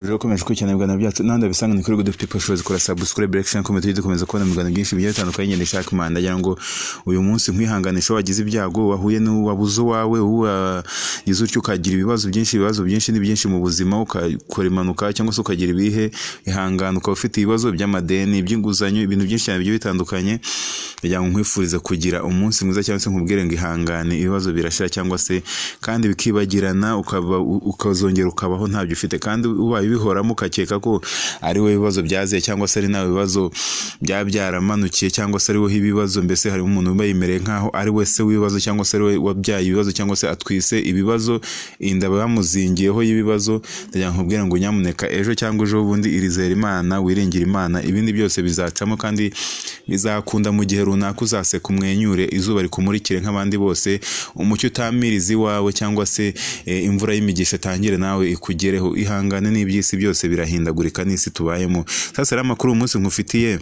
Rero komeje kwikena ibigana byacu nanda bisanga ni kuri Good People Shows kora subscribe reaction comment dukomeza kubona ibigana byinshi bigiye bitandukanye ngende shaka imana ndagira ngo uyu munsi nkwihanganisha wagize ibyago wahuye n'uwabuzo wawe uwagize utyo ukagira ibibazo byinshi ni byinshi mu buzima ukakora impanuka cyangwa se ukagira ibihe ihangana ukaba ufite ibibazo by'amadeni iby'inguzanyo ibintu byinshi cyane bigiye bitandukanye ndagira ngo nkwifurize kugira umunsi mwiza cyangwa se nkubwire ngo ihangane ibibazo birashira cyangwa se kandi bikibagirana ukazongera ukabaho ntabyo ufite kandi ubaye bihoramo ukakeka ko ari we bibazo byaze cyangwa se ari nawe bibazo byabyaramanukiye cyangwa se ari we ibibazo mbese hari umuntu ubayimereye nkaho ari we se w'ibibazo cyangwa se ari we wabyaye ibibazo cyangwa se atwise ibibazo inda bamuzingiyeho y'ibibazo ndagira nkubwira ngo nyamuneka ejo cyangwa ejo bundi irizera Imana wiringira Imana ibindi byose bizacamo kandi bizakunda mu gihe runaka uzaseka umwenyure izuba rikumurikire nk'abandi bose umucyo utamirizi wawe cyangwa se imvura y'imigisha tangire nawe ikugereho ihangane n'ibyisi byose birahindagurika n'isi tubayemo. Sasa rero amakuru umunsi nkufitiye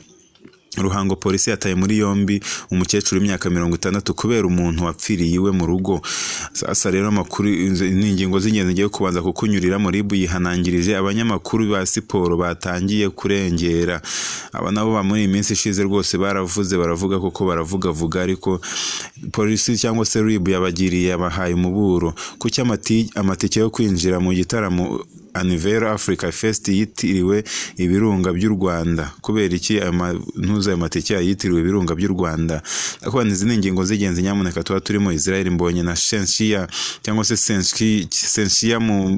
Ruhango polisi yataye muri yombi umukecuru w'imyaka 60 kubera umuntu wapfiriye iwe mu rugo. Sasa rero amakuru n'ingingo z'ingenzi ngiye kubanza kukunyurira muri RIB yihanangirije abanyamakuru ba siporo batangiye kurengera. Aba nabo ba muri iminsi ishize rwose baravuga koko baravuga ariko polisi cyangwa se RIB yabagiriye abahaye umuburo kuki amatike yo kwinjira mu gitaramo Anniversary Africa Fest yitiriwe ibirunga by'u Rwanda kubera iki ntuza amatike yitiriwe ibirunga by'u Rwanda akwana izi ningingo zigenze nyamuneka tuba turimo Israel Mbonye na Shenshia cyangwa se Shenshia mu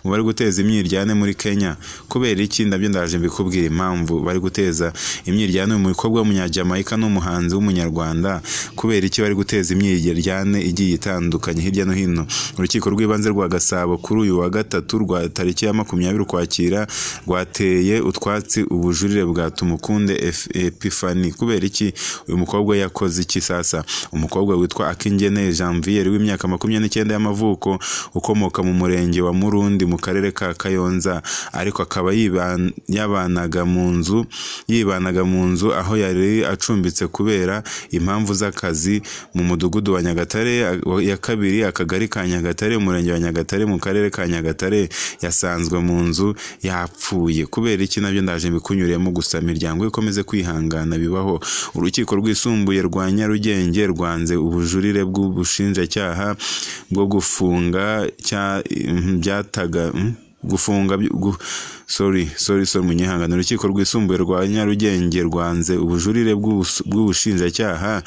bari guteza imyiryane muri Kenya kubera iki ndabyo ndaje mbikubwira impamvu bari guteza imyiryane mu mukobwa w'umunyajamaika n'umuhanzi w'umunyarwanda kubera iki bari guteza imyiryane igiye itandukanye hirya no hino. Urukiko rw'ibanze rwa Gasabo kuri uyu wa gatatu rwa tariki ya 20 Ukwakira rwateye utwatsi ubujurire bwa Tumukunde Epiphanie kubera iki uyu mukobwa yakoze iki. Sasa umukobwa witwa Akingene Janvier w'imyaka 29 y'amavuko ukomoka mu murenge wa Murundi mu karere ka Kayonza ariko akaba yibanaga mu nzu aho yari acumbitse kubera impamvu z'akazi mu mudugudu wa Nyagatare ya kabiri akagari ka Nyagatare umurenge wa Nyagatare mu karere ka Nyagatare yasanzwe mu nzu yapfuye kubera iki nabyo ndaje mbikunyuriyemo gusa imiryango ikomeze kwihangana bibaho. Urukiko rwisumbuye rwa Nyarugenge rwanze ubujurire bw'ubushinjacyaha bwo gufunga munyihangana. Urukiko rwisumbuye rwa Nyarugenge rwanze ubujurire bw'ubushinjacyaha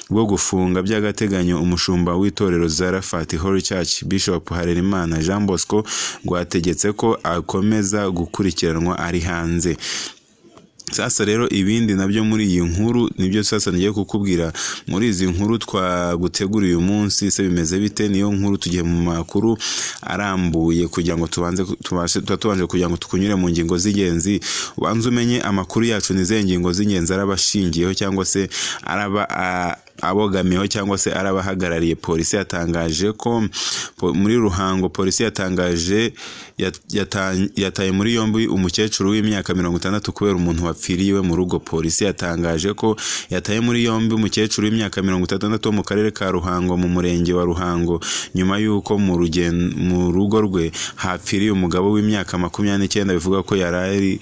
bwo gufunga by'agateganyo umushumba w'itorero Zarafat Holy Church Bishop Harerimana Jean Bosco rwategetse ko akomeza gukurikiranwa ari hanze. Sasa rero ibindi nabyo muri iyi nkuru nibyo sasa ngiye kukubwira muri izi nkuru twaguteguriye uyu munsi se bimeze bite. Niyo nkuru tugiye mu makuru arambuye kugira ngo tubanje kugira ngo tukunyure mu ngingo z'ingenzi ubanze umenye amakuru yacu nize ngingo z'ingenzi arabashingiyeho cyangwa se araba abogamiyeho cyangwa se arabahagarariye. Polisi yatangaje ko muri Ruhango polisi yatangaje yataye muri yombi umukecuru w'imyaka 60 kubera umuntu wapfiriye mu rugo. Polisi yatangaje ko yataye muri yombi umukecuru w'imyaka 60 mu karere ka Ruhango mu murenge wa Ruhango nyuma yuko mu rugo rwe hapfiriye umugabo w'imyaka 29 bivuga ko yari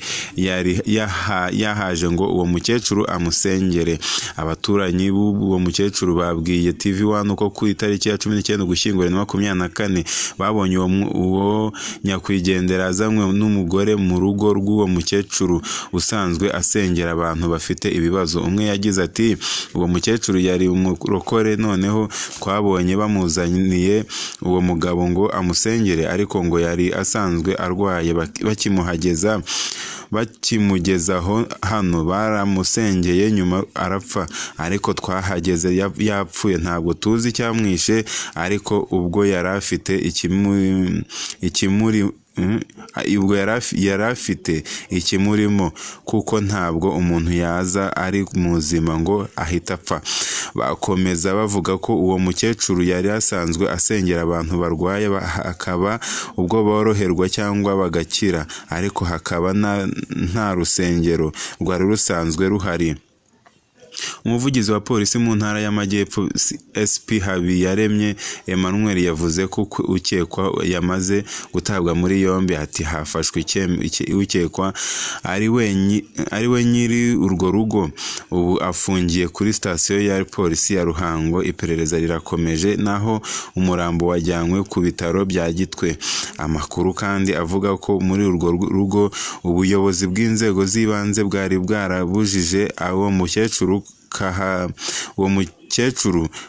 yahaje ngo uwo mukecuru amusengere. Abaturanyi b'uwo mukecuru babwiye TV1 uko ku itariki ya 19 Ugushyingo 2024 babonye uwo nyakwigendera azanywe n'umugore mu rugo rw'uwo mukecuru usanzwe asengera abantu bafite ibibazo. Umwe yagize ati uwo mukecuru yari umurokore noneho twabonye bamuzaniye uwo mugabo ngo amusengere ariko ngo yari asanzwe arwaye bakimugezaho hano baramusengeye nyuma arapfa ariko twahageze yapfuye ntabwo tuzi cyamwishe ariko ubwo yari afite ikimurimo kuko ntabwo umuntu yaza ari muzima ngo ahita apfa. Bakomeza bavuga ko uwo mukecuru yari asanzwe asengera abantu barwaye akaba ubwo boroherwa cyangwa bagakira ariko hakaba nta rusengero rwari rusanzwe ruhari. Umuvugizi wa polisi mu ntara y'Amajyepfo SP Habiyaremye Emmanuel yavuze ko ukekwa yamaze gutabwa muri yombi. Ati hafashwe ukekwa ari we nyiri urwo rugo, ubu afungiye kuri sitasiyo ya polisi ya Ruhango. Iperereza rirakomeje naho umurambo wajyanywe ku bitaro bya Gitwe. Amakuru kandi avuga ko muri urwo rugo ubuyobozi bw'inzego z'ibanze bwari bwarabujije uwo mukecuru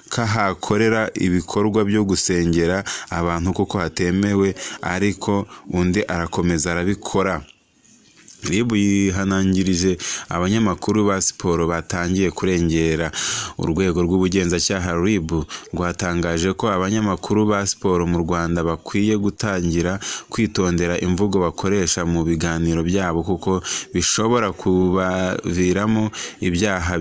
kahakorera ibikorwa byo gusengera abantu kuko hatemewe, ariko undi arakomeza arabikora. RIB yihanangirije abanyamakuru ba siporo batangiye kurengera. Urwego rw'ubugenzacyaha RIB rwatangaje ko abanyamakuru ba siporo mu Rwanda bakwiye gutangira kwitondera imvugo bakoresha mu biganiro byabo kuko bishobora kubaviramo ibyaha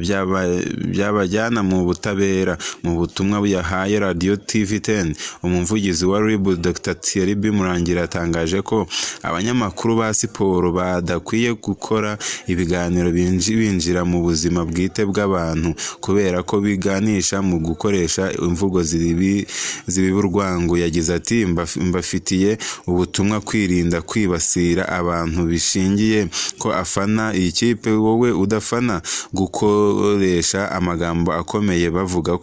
byabajyana mu butabera. Mu butumwa yahaye Radio TV10, umuvugizi wa RIB Dr Thierry Murangira yatangaje ko abanyamakuru ba siporo badakwiye gukora ibiganiro binjira mu buzima bwite bw'abantu kubera ko biganisha mu gukoresha imvugo zibiba urwango. Yagize ati mbafitiye ubutumwa kwirinda kwibasira abantu bishingiye ko afana iyi kipe wowe udafana, gukoresha amagambo akomeye bavuga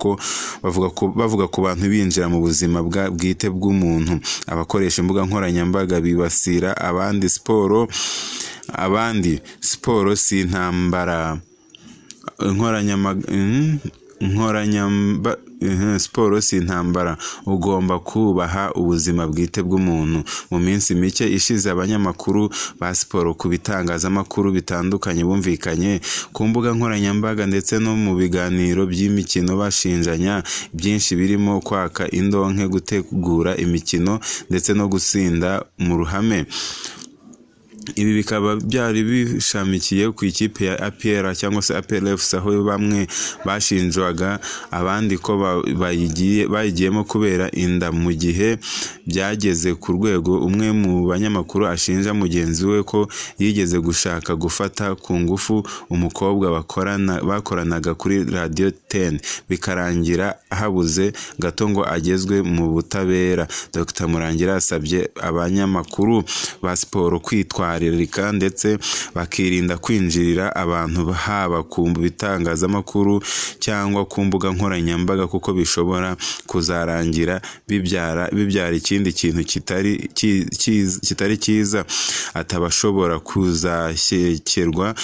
ku bantu binjira mu buzima bwite bw'umuntu. Abakoresha imbuga nkoranyambaga bibasira abandi. Siporo si intambara. Siporo si intambara, ugomba kubaha ubuzima bwite bw'umuntu. Mu minsi mike ishize abanyamakuru ba siporo ku bitangazamakuru bitandukanye bumvikanye ku mbuga nkoranyambaga ndetse no mu biganiro by'imikino bashinjanya byinshi birimo kwaka indonke, gutegura imikino ndetse no gusinda mu ruhame. Ibi bikaba byari bishamikiye ku ikipe ya APR cyangwa se APRFC, aho bamwe bashinjwaga abandi ko bayigiyemo kubera inda, mu gihe byageze ku rwego umwe mu banyamakuru ashinja mugenzi we ko yigeze gushaka gufata ku ngufu umukobwa bakoranaga kuri Radio 10 bikarangira habuze gato ngo agezwe mu butabera. Dr Murangira asabye abanyamakuru ba siporo kwitwararika ndetse bakirinda kwinjirira abantu haba ku bitangazamakuru cyangwa ku mbuga nkoranyambaga kuko bishobora kuzarangira bibyara ikindi kintu kitari cyiza. Atabashobora kuzashyekerwa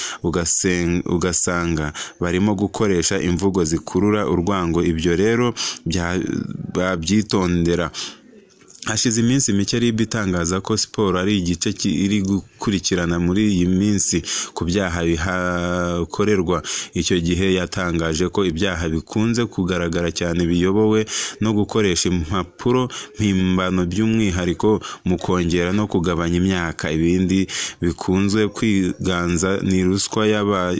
ugasanga barimo gukoresha imvugo zikurura urwango. Ibyo rero babyitondera. Hashize iminsi mike RIB itangaza ko siporo ari igice iri gukurikirana muri iyi minsi ku byaha bihakorerwa. Icyo gihe yatangaje ko ibyaha bikunze kugaragara cyane biyobowe no gukoresha impapuro mpimbano by'umwihariko mu kongera no kugabanya imyaka. Ibindi bikunzwe kwiganza ni ruswa yaba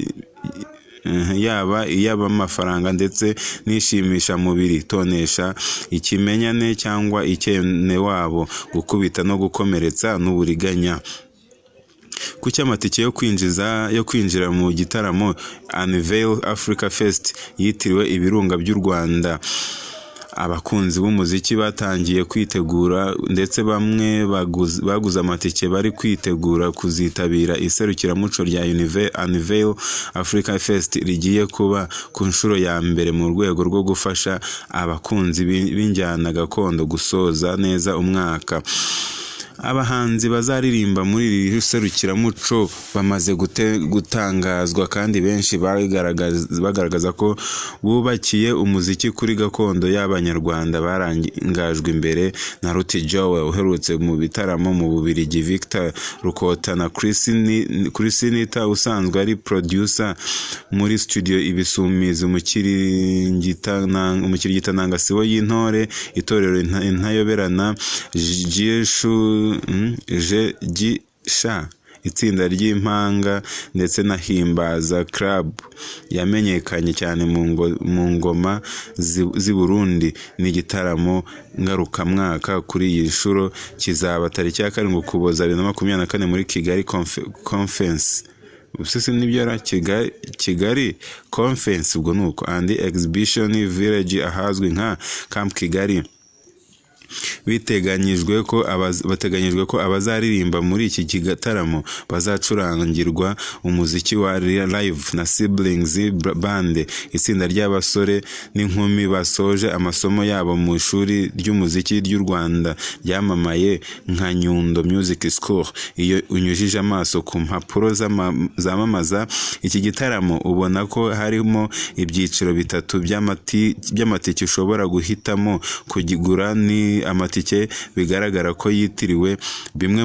iy'amafaranga ndetse n'ishimisha mubiri, tonesha ikimenyane cyangwa ikenewabo, gukubita no gukomeretsa n'uburiganya. Ku cyamatike yo kwinjira mu gitaramo Unveil Africa Fest yitiriwe ibirunga by'u Rwanda, abakunzi b'umuziki batangiye kwitegura ndetse bamwe baguze amatike bari kwitegura kuzitabira iserukiramuco rya Unveil Africa Fest rigiye kuba ku nshuro ya mbere mu rwego rwo gufasha abakunzi b'injyana gakondo gusoza neza umwaka. Abahanzi bazaririmba muri iri serukiramuco bamaze gutangazwa kandi benshi bagaragaza ko bubakiye umuziki kuri gakondo y'Abanyarwanda. Barangajwe imbere na Ruti Joel uherutse mu bitaramo mu Bubiligi, Victor Rukota na Chrisinita usanzwe ari producer muri studio Ibisumizi, umukirigitananga sibo y'intore, itorero Intayoberana, Gisha, itsinda ry'impanga ndetse na Himbaza Club yamenyekanye cyane mu ngoma z'i Burundi. Ni igitaramo ngarukamwaka kuri iyi nshuro kizaba tariki ya 7 Ukuboza 2024 muri Kigali Conference ubusisi nibyo ra Kigali Conference ubwo nuko and Exhibition Village ahazwi nka Camp Kigali. Bateganyijwe ko abazaririmba muri iki gitaramo bazacurangirwa umuziki wa live na Siblings Band, itsinda ry'abasore n'inkumi basoje amasomo yabo mu ishuri ry'umuziki ry'u Rwanda ryamamaye nka Nyundo Music School. Iyo unyujije amaso ku mpapuro zamamaza iki gitaramo ubona ko harimo ibyiciro bitatu by'amatike ushobora guhitamo kugigura. Ni amatike bigaragara ko yitiriwe bimwe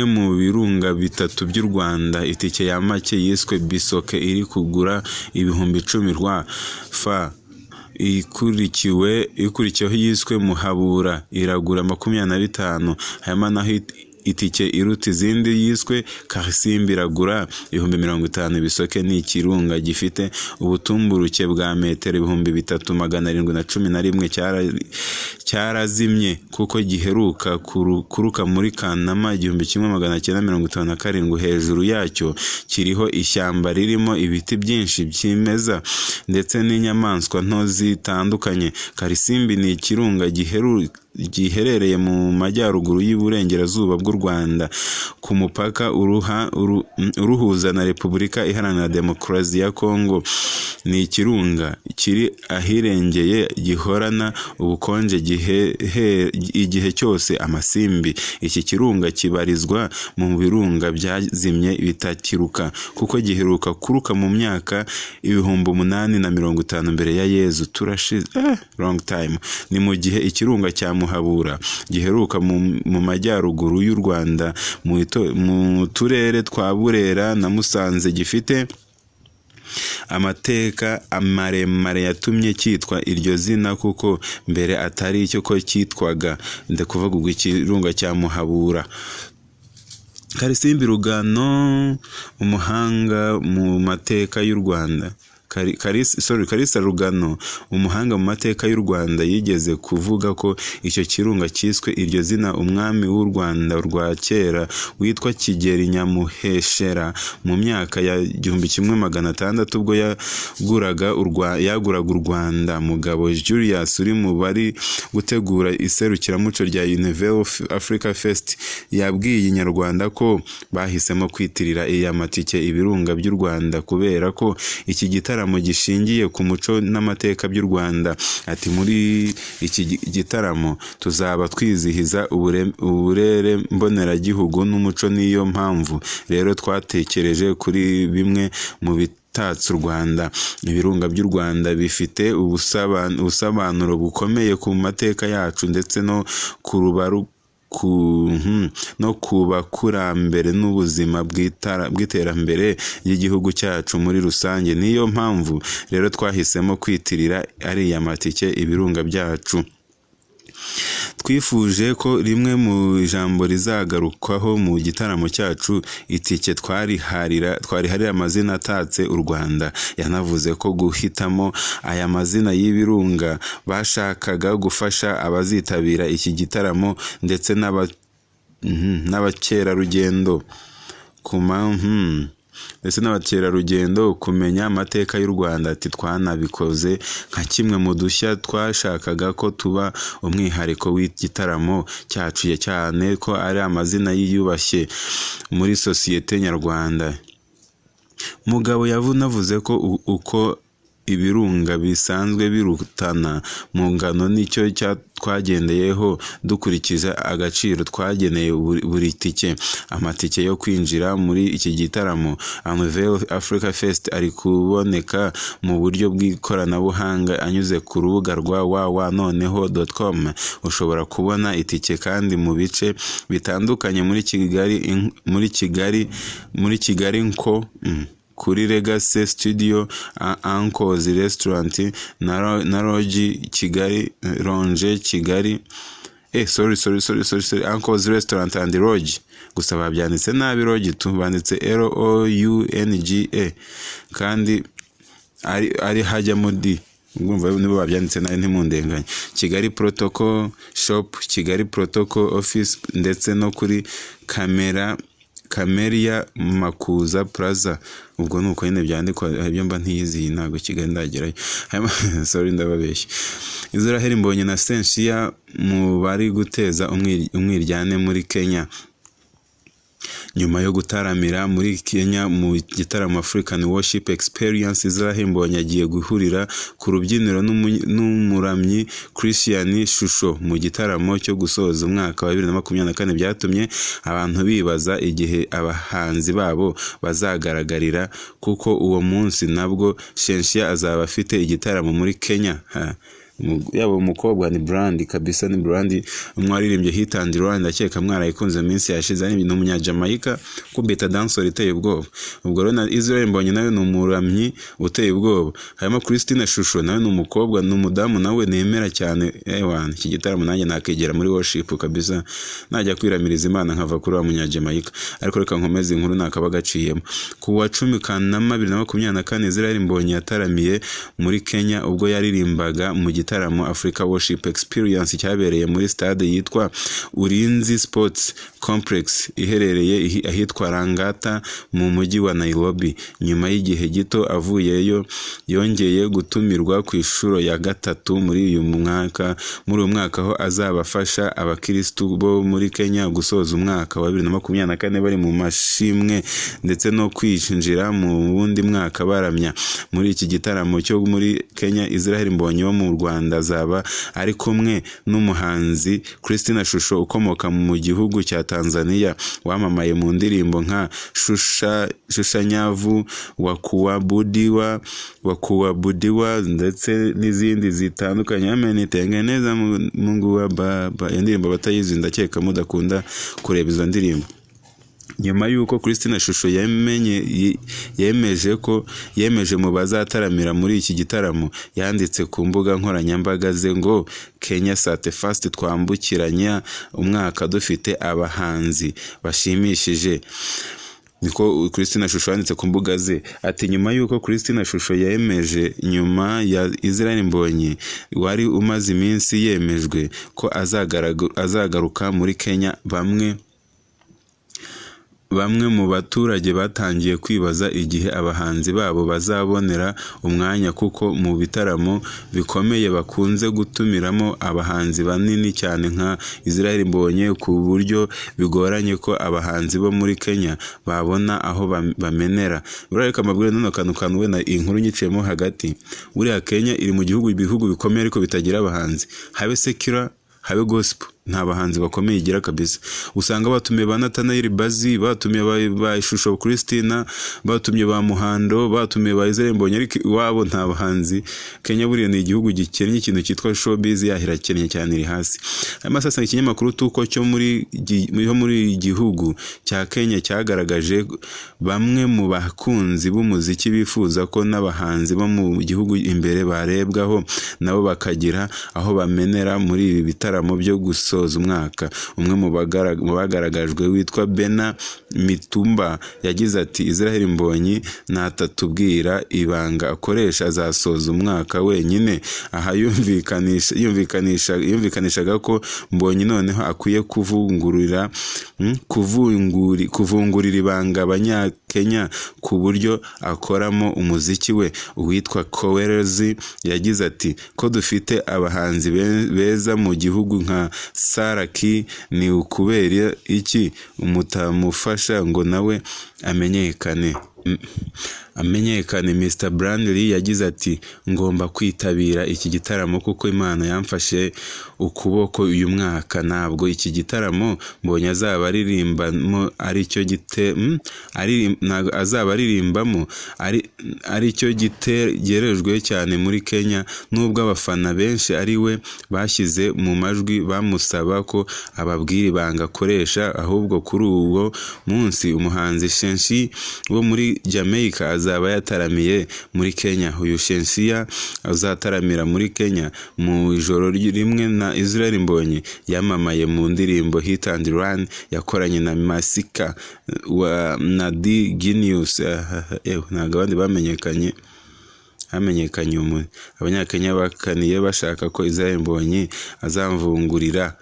mu birunga bitatu by'u Rwanda. Itike ya make yiswe Bisoke iri kugura ibihumbi 10 rwa fa ikurikiyeho yiswe Muhabura iragura 25. Hanyuma naho itike iruta izindi yiswe Karisimbi iragura 50,000. Bisoke ni ikirunga gifite ubutumburuke bwa metero 3711 cyarazimye kuko giheruka kuruka muri Kanama 1957. Hejuru yacyo kiriho ishyamba ririmo ibiti byinshi byimeza ndetse n'inyamaswa nto zitandukanye. Karisimbi ni ikirunga giherereye mu majyaruguru y'Iburengerazuba bw'u Rwanda ku mupaka uruhuza na Repubulika Iharanira Demokarasi ya Kongo. Ni ikirunga kiri ahirengeye gihorana ubukonje igihe cyose amasimbi. Iki kirunga kibarizwa mu birunga byazimye bitakiruka kuko giheruka kuruka mu myaka 850 mbere ya Yezu. Turashize long time. Ni mu gihe ikirunga cya Muhabura giheruka mu majyaruguru y'u Rwanda mu turere twa Burera na Musanze, gifite amateka maremare yatumye cyitwa iryo zina kuko mbere atari icyo ko cyitwaga. Ndakuvuga ubwo ikirunga cya Muhabura. Karisimbi Rugano umuhanga mu mateka y'u Rwanda. Kalisa Rugano umuhanga mu mateka y'u Rwanda yigeze kuvuga ko icyo kirunga cyiswe iryo zina umwami w'u Rwanda rwa kera witwa Kigeli Nyamuheshera mu myaka ya 1600 ubwo yaguraga u Rwanda. Mugabo Julius uri mu bari gutegura iserukiramuco rya Universal Africa Fest yabwiye Inyarwanda ko bahisemo kwitirira iya matike ibirunga by'u Rwanda kubera ko iki gitaramo gishingiye ku muco n'amateka by'u Rwanda. Ati muri iki gitaramo tuzaba twizihiza uburere mboneragihugu n'umuco. Niyo mpamvu rero twatekereje kuri bimwe mu bitatse u Rwanda. Ibirunga by'u Rwanda bifite ubusobanuro bukomeye ku mateka yacu ndetse no ku bakurambere n'ubuzima bw'iterambere ry'igihugu cyacu muri rusange. Niyo mpamvu rero twahisemo kwitirira ariya matike ibirunga byacu. Twifuje ko rimwe mu ijambo rizagarukwaho mu gitaramo cyacu itike twariharira amazina atatse u Rwanda. Yanavuze ko guhitamo aya mazina y'ibirunga bashakaga gufasha abazitabira iki gitaramo ndetse n'abakerarugendo kumenya amateka y'u Rwanda. Ati twanabikoze nka kimwe mu dushya twashakaga ko tuba umwihariko w'igitaramo cyacu cyane ko ari amazina yiyubashye muri sosiyete nyarwanda. Mugabo yavuze ko uko ibirunga bisanzwe birutana mu ngano nicyo twagendeyeho dukurikije agaciro twageneye buri tike. Amatike yo kwinjira muri iki gitaramo Universal Africa Fest ari kuboneka mu buryo bw'ikoranabuhanga anyuze ku rubuga rwa www.noneho.com. Ushobora kubona itike kandi mu bice bitandukanye muri Kigali nko kuri Legacy Studio, Uncle's Restaurant na Lodge Kigali, Ronge Kigali. Sorry, Uncle's Restaurant and Lodge. Gusa babyanditse nabi Lodge banditse LOUNGA kandi ari hajya muri ngumva nibo babyanditse nayo ntimundenganye. Kigali Protocol Shop, Kigali Protocol Office ndetse no kuri Camelia Makuza Plaza. Ubwo nuko nyine byandikwa, ibyo mba ntiyizi ntago Kigali ndagerayo. Sorry ndababeshya. Israel Mbonyi na Sensia mu bari guteza umwiryane muri Kenya. Nyuma yo gutaramira muri Kenya mu gitaramo African Worship Experience, Israel Mbonyi agiye guhurira ku rubyiniro n'umuramyi Christian Shusho mu gitaramo cyo gusoza umwaka wa 2024. Byatumye abantu bibaza igihe abahanzi babo bazagaragarira, kuko uwo munsi nabwo Sensia azaba afite igitaramo muri Kenya. Yabo umukobwa ni Brand kabisa, ni Brand umwaririmbye Hit and Run, ndakeka mwarayikunze minsi yashize. Ni umunyajamaika kubita dancer iteye ubwoba. Ubwo rero na Israel Mbonyi nawe ni umuramyi uteye ubwoba. Harimo Christine Shusho nawe ni umukobwa, ni umudamu nawe nemera cyane. Iki gitaramo nanjye nakegera muri worship kabisa, najya kwiramiriza Imana nkava kuri wa munyajamaika. Ariko reka nkomeze inkuru nakaba gaciyemo. Ku wa 10 Kanama 2024 Israel Mbonyi yataramiye muri Kenya ubwo yaririmbaga mu gitaramo Africa Worship Experience cyabereye muri stade yitwa Ulinzi Sports Complex iherereye ahitwa Langata mu mujyi wa Nairobi. Nyuma y'igihe gito avuyeyo yongeye gutumirwa ku ishuro ya gatatu muri uyu mwaka aho azabafasha abakristu bo muri Kenya gusoza umwaka wa 2024 bari mu mashimwe ndetse no kwinjira mu wundi mwaka baramya. Muri iki gitaramo cyo muri Kenya, Israel Mbonyi wo mu Rwanda azaba ari kumwe n'umuhanzi Christina Shusho ukomoka mu gihugu cya Tanzania wamamaye mu ndirimbo nka Shushanyavu, Wakuwa Budiwa ndetse n'izindi zitandukanye. Amenitengeneza Mungu wa Baba, indirimbo batayizi ndakeka mudakunda kureba izo ndirimbo. Nyuma yuko Christina Shusho yemeje mu bazataramira muri iki gitaramo, yanditse ku mbuga nkoranyambaga ze ngo Kenya Sate Fast twambukiranya umwaka dufite abahanzi bashimishije. Niko Christina Shusho yanditse ku mbuga ze. Ati nyuma yuko Christina Shusho yemeje nyuma ya Israel Mbonyi wari umaze iminsi yemejwe ko azagaruka muri Kenya, bamwe mu baturage batangiye kwibaza igihe abahanzi babo bazabonera umwanya, kuko mu bitaramo bikomeye bakunze gutumiramo abahanzi banini cyane nka Israel Mbonyi, ku buryo bigoranye ko abahanzi bo muri Kenya babona aho bamenera. Urareka amabwire none kantu we na inkuru nyiciyemo hagati. Buriya Kenya iri mu bihugu bikomeye ariko bitagira abahanzi, habe secular habe gospel, nta bahanzi bakomeye igira kabisa. Usanga batumiye ba Nathaniel Bazi, batumiye ba Shusho Christina, batumiye ba Muhando, batumiye ba Israel Mbonyi, ariko wabo nta bahanzi. Kenya buriya ni igihugu gikennye, ikintu cyitwa showbiz yahira kennye cyane iri hasi. Hanyuma sasa ikinyamakuru tuko cyo muri gihugu cya Kenya cyagaragaje bamwe mu bakunzi b'umuziki bifuza ko n'abahanzi bo mu gihugu imbere barebwaho nabo bakagira aho bamenera muri ibi bitaramo byo gusoza umwaka. Umwe mu bagaragajwe witwa Bena Mitumba yagize ati Israel Mbonyi natatubwira ibanga akoresha azasoza umwaka wenyine. Aha yumvikanishaga ko Mbonyi noneho akwiye kuvungurira ibanga abanyakenya ku buryo akoramo umuziki we. Uwitwa Kowerezi yagize ati ko dufite abahanzi beza mu gihugu nka Saraki, ni ukubera iki mutamufasha ngo nawe amenyekane? Mr Brandley yagize ati ngomba kwitabira iki gitaramo kuko Imana yamfashe ukuboko uyu mwaka. Ntabwo iki gitaramo Mbonyi azaba aririmbamo ari cyo gitegerejwe cyane muri Kenya, nubwo abafana benshi ari we bashyize mu majwi bamusaba ko ababwira ibanga akoresha. Ahubwo kuri uwo munsi umuhanzi Shensi wo muri Jamaica azaba yataramiye muri Kenya. Uyu Shensia azataramira muri Kenya mu ijoro rimwe na Israel Mbonyi yamamaye mu ndirimbo Hit and Run yakoranye na Masika na D Genius. Ntabwo abandi bamenyekanye. hamenyekanye Abanyakenya bakaniye bashaka ko Israel Mbonyi azamvungurira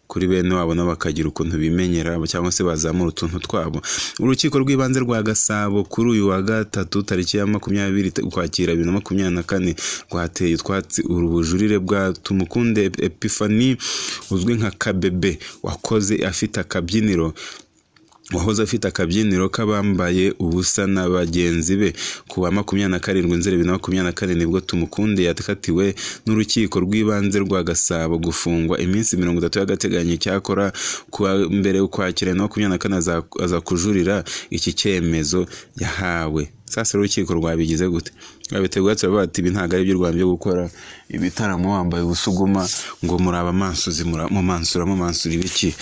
kuri bene wabo nabo bakagira ukuntu bimenyera cyangwa se bazamura utuntu twabo. Urukiko rw'ibanze rwa Gasabo kuri uyu wa gatatu tariki ya 20 Ukwakira 2024 rwateye utwatsi ubujurire bwa Tumukunde Epiphanie uzwi nka Kabebe wahoze afite akabyiniro k'abambaye ubusa na bagenzi be kuwa 27 Nzeri 2024 nibwo Tumukunde yatakatiwe n'urukiko rw'ibanze rwa Gasabo gufungwa iminsi 30 y'agateganyo. Cyakora kuwa mbere Ukwakira 2024 aza kujurira iki cyemezo yahawe. Sasa urukiko rwabigize gute? Babiteguye bati ibi ntago ari byo Rwanda byo gukora ibitaramo wambaye ubusuguma ngo muraba mansuzi mu mansura ibiki.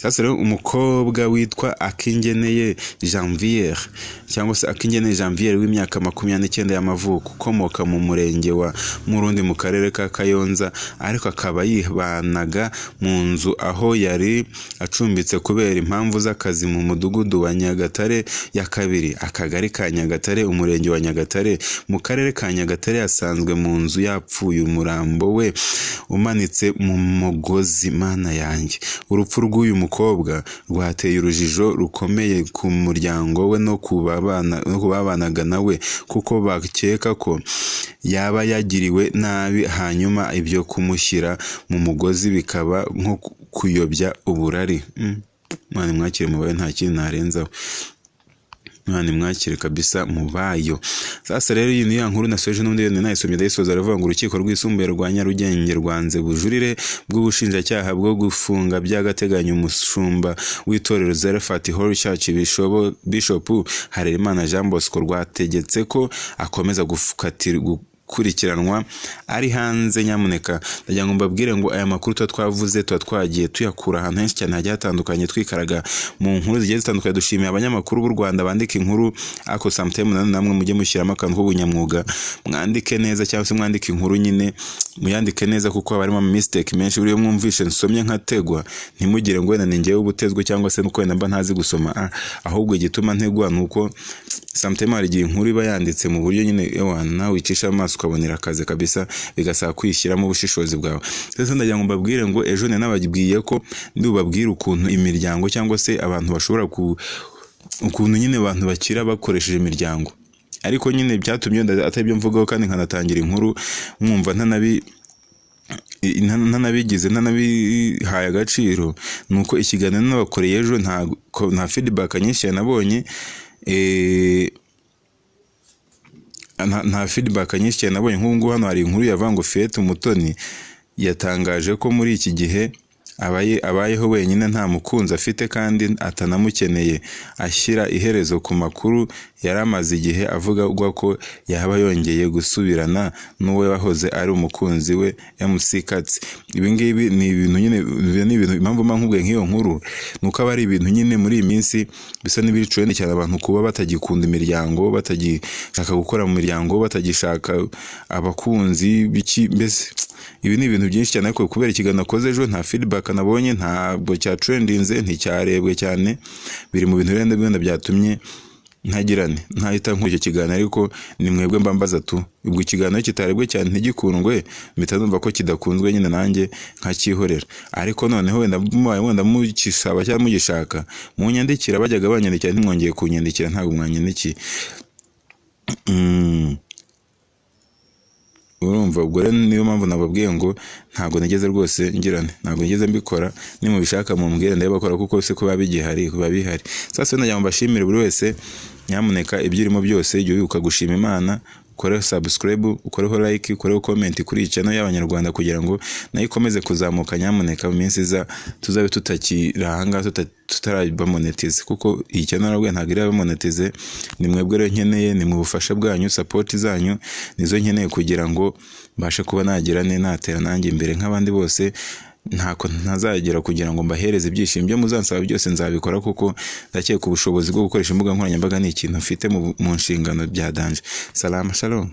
Sasa rero umukobwa witwa Akingeneye Janvier cyangwa se Akingeneye Janvier w'imyaka 29 y'amavuko ukomoka mu murenge wa Murundi mu karere ka Kayonza, ariko akaba yibanaga mu nzu aho yari acumbitse kubera impamvu z'akazi mu mudugudu wa Nyagatare ya kabiri, akagari ka Nyagatare, umurenge wa Nyagatare mu karere ka Nyagatare. Yasanzwe mu nzu yapfuye, umurambo we umanitse mu mugozi. Mana yanjye, urupfu rw'uyu mukobwa rwateye urujijo rukomeye ku muryango we no kubabanaga nawe, kuko bakeka ko yaba yagiriwe nabi hanyuma ibyo kumushyira mu mugozi bikaba nko kuyobya uburari. Mwana mwakire mubaye nta kintu narenzaho. Mwana mwakire kabisa mubayo. Sasa rero iyi ni ya nkuru nasoje n'undi nayisomye ndayisoza aravuga ngo urukiko rwisumbuye rwa Nyarugenge rwanze bujurire bw'ubushinjacyaha bwo gufunga by'agateganyo umushumba w'itorero Zarephath Holy Church Bishop Harerimana Jean Bosco rwategetse ko akomeza gukurikiranwa ari hanze. Nyamuneka ndagira ngo mbabwire ngo aya makuru twavuze twagiye tuyakura ahantu henshi cyane hagiye hatandukanye, twikaraga mu nkuru zigiye zitandukanye. Dushimiye abanyamakuru b'u Rwanda bandika inkuru, ako sometimes namwe mujye mushyiramo akantu k'ubunyamwuga, mwandike neza cyangwa se mwandike inkuru nyine muyandike neza, kuko harimo mistake menshi. Buriyo mwumvishe nsomye nkategwa ntimugire ngo wenda ningewe ubutezwe cyangwa se nuko wenda mba ntazi gusoma, ahubwo igituma ntegwa nuko sometimes hari igihe inkuru iba yanditse mu buryo nyine nawe wicisha amaso ukabonera akazi kabisa, bigasaba kwishyiramo ubushishozi bwawe. Sasa ndagira ngo mbabwire ngo ejo nababwiye ko ndubabwira ukuntu imiryango cyangwa se abantu bashobora ukuntu nyine abantu bakira bakoresheje imiryango, ariko nyine byatumye atari byo mvugaho kandi nkanatangira inkuru mwumva ntanabihaye agaciro. Nuko ikiganiro nabakoreye ejo nta feedback nyinshi nabonye, nta feedback nyinshi cyane nabonye. Nk'ubu hano hari inkuru yavuga ngo Fiette Umutoni yatangaje ko muri iki gihe abayeho wenyine nta mukunzi afite kandi atanamukeneye, ashyira iherezo ku makuru yaramaze igihe avuga ko yaba yongeye gusubirana n'uwe wahoze ari umukunzi we MC Katsi. Ibi ngibi ni ibintu nyine, ni ibintu impamvu nkubwiye nk'iyo nkuru nuko aba ari ibintu nyine muri iyi minsi bisa n'ibiri trend cyane, abantu kuba batagikunda imiryango, batagishaka gukora mu miryango, batagishaka abakunzi biki. Mbese ibi ni ibintu byinshi cyane, ariko kubera ikiganiro nakoze ejo nta feedback nabonye, ntabwo cya trendinze, nticyarebwe cyane. Biri mu bintu wenda byatumye ntahita nk'icyo kiganiro, ariko ni mwebwe mbambaza tu. Ubwo ikiganiro kitarebwe cyane ntigikundwe mpita numva ko kidakunzwe nyine nanjye nkakihorera. Ariko noneho wenda mukisaba cyangwa mugishaka munyandikira, bajyaga banyandikira ntimwongeye kunyandikira, ntabwo mwanyandikiye. Urumva, ubwo rero niyo mpamvu nababwiye ngo ntabwo nigeze rwose ntabwo nigeze mbikora. Nimubishaka mumbwire ndabakora, kuko se kuba bihari. Sasa ndagira ngo mbashimire buri wese, nyamuneka ibyo urimo byose igihe wibuka gushima Imana, ukore subscribe, ukoreho like, ukoreho comment kuri channel y'Abanyarwanda kugira ngo nayo ikomeze kuzamuka. Nyamuneka mu minsi iza tuzabe tutakiranga tutaraba monetize, kuko iyi channel rwe ntabwo iraba monetize. Ni mwebwe rero nkeneye, ni mu bufasha bwanyu, support zanyu nizo nkeneye kugira ngo mbashe kuba natera nanjye imbere nk'abandi bose. Ntako ntazagera kugira ngo mbahereze ibyishimo byo muzansaba byose nzabikora, kuko ndakeka ubushobozi bwo gukoresha imbuga nkoranyambaga ni ikintu mfite mu nshingano bya danje. Salama shalom.